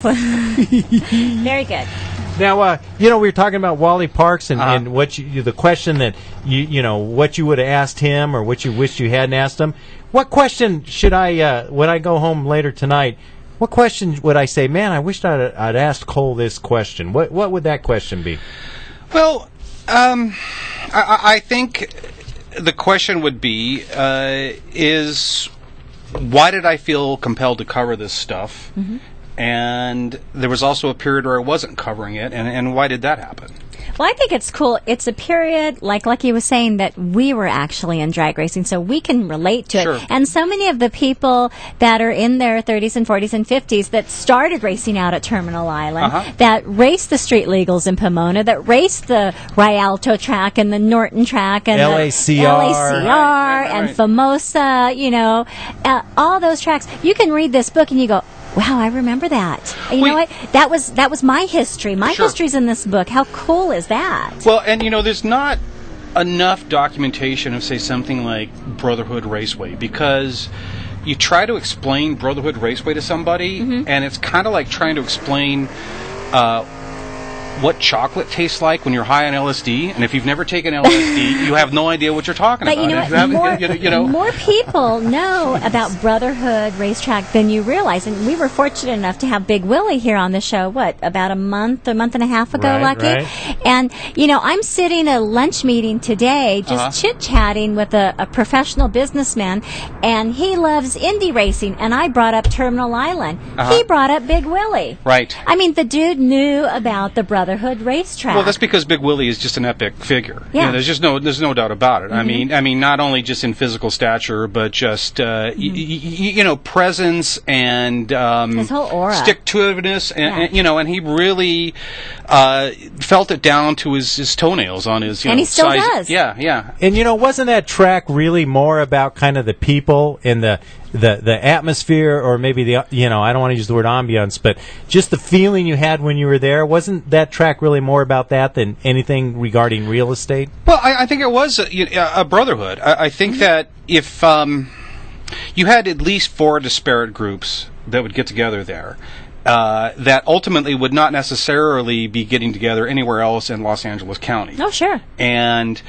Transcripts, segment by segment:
Very good. Now, we were talking about Wally Parks and what the question that what you would have asked him or what you wished you hadn't asked him. What question should when I go home later tonight? What question would I say? Man, I wished I'd asked Cole this question. What would that question be? Well, I think the question would be is why did I feel compelled to cover this stuff? Mm-hmm. And there was also a period where I wasn't covering it, and why did that happen? Well, I think it's cool. It's a period, like Lucky was saying, that we were actually in drag racing, so we can relate to it. And so many of the people that are in their 30s and 40s and 50s that started racing out at Terminal Island, that raced the street legals in Pomona, that raced the Rialto track and the Norton track and LACR and Famosa, all those tracks. You can read this book and you go, wow, I remember that. You know what? That was my history. My history's in this book. How cool is that? Well, and there's not enough documentation of, say, something like Brotherhood Raceway, because you try to explain Brotherhood Raceway to somebody, and it's kind of like trying to explain what chocolate tastes like when you're high on LSD, and if you've never taken LSD, you have no idea what you're talking about. But more people know about Brotherhood Racetrack than you realize, and we were fortunate enough to have Big Willie here on the show, about a month and a half ago, Lucky? Right. And, I'm sitting at a lunch meeting today just chit-chatting with a professional businessman, and he loves Indy racing, and I brought up Terminal Island. He brought up Big Willie. Right. I mean, the dude knew about the Brotherhood Racetrack. Well, that's because Big Willie is just an epic figure. Yeah. There's no doubt about it. Mm-hmm. I mean, not only just in physical stature, but just presence and his whole aura, stick-to-itiveness, and he really felt it down to his toenails on his. And he still size. does. Yeah. And wasn't that track really more about kind of the people and the atmosphere, or maybe I don't want to use the word ambiance, but just the feeling you had when you were there? Wasn't that track really more about that than anything regarding real estate? Well, I think it was a brotherhood. I think that if you had at least 4 disparate groups that would get together there, that ultimately would not necessarily be getting together anywhere else in Los Angeles County. Oh, sure. And,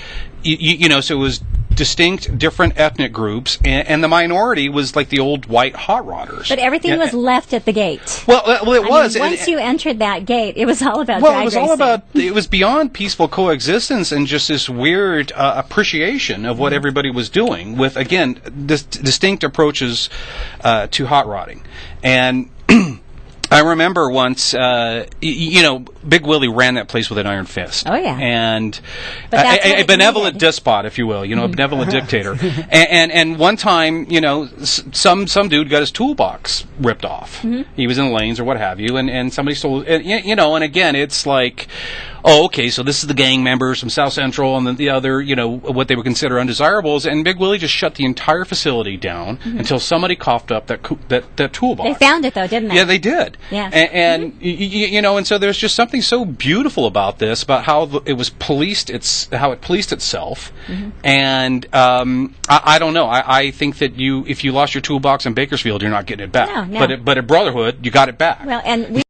so it was distinct, different ethnic groups, and the minority was like the old white hot rodders. But everything was left at the gate. Well, it was. Once you entered that gate, it was all about drag racing. It was beyond peaceful coexistence and just this weird appreciation of what everybody was doing with, again, distinct approaches to hot rodding. And I remember once, Big Willie ran that place with an iron fist. Oh, yeah. And a benevolent despot, if you will, a benevolent dictator. And one time, some dude got his toolbox ripped off. Mm-hmm. He was in the lanes or what have you, and somebody stole it. And again, it's like, oh, okay, so this is the gang members from South Central and then the other, what they would consider undesirables. And Big Willie just shut the entire facility down until somebody coughed up that toolbox. They found it, though, didn't they? Yeah, they did. Yeah. And and so there's just something so beautiful about this, about how it was policed, how it policed itself. Mm-hmm. And I don't know. I think that if you lost your toolbox in Bakersfield, you're not getting it back. No. But at Brotherhood, you got it back. Well, and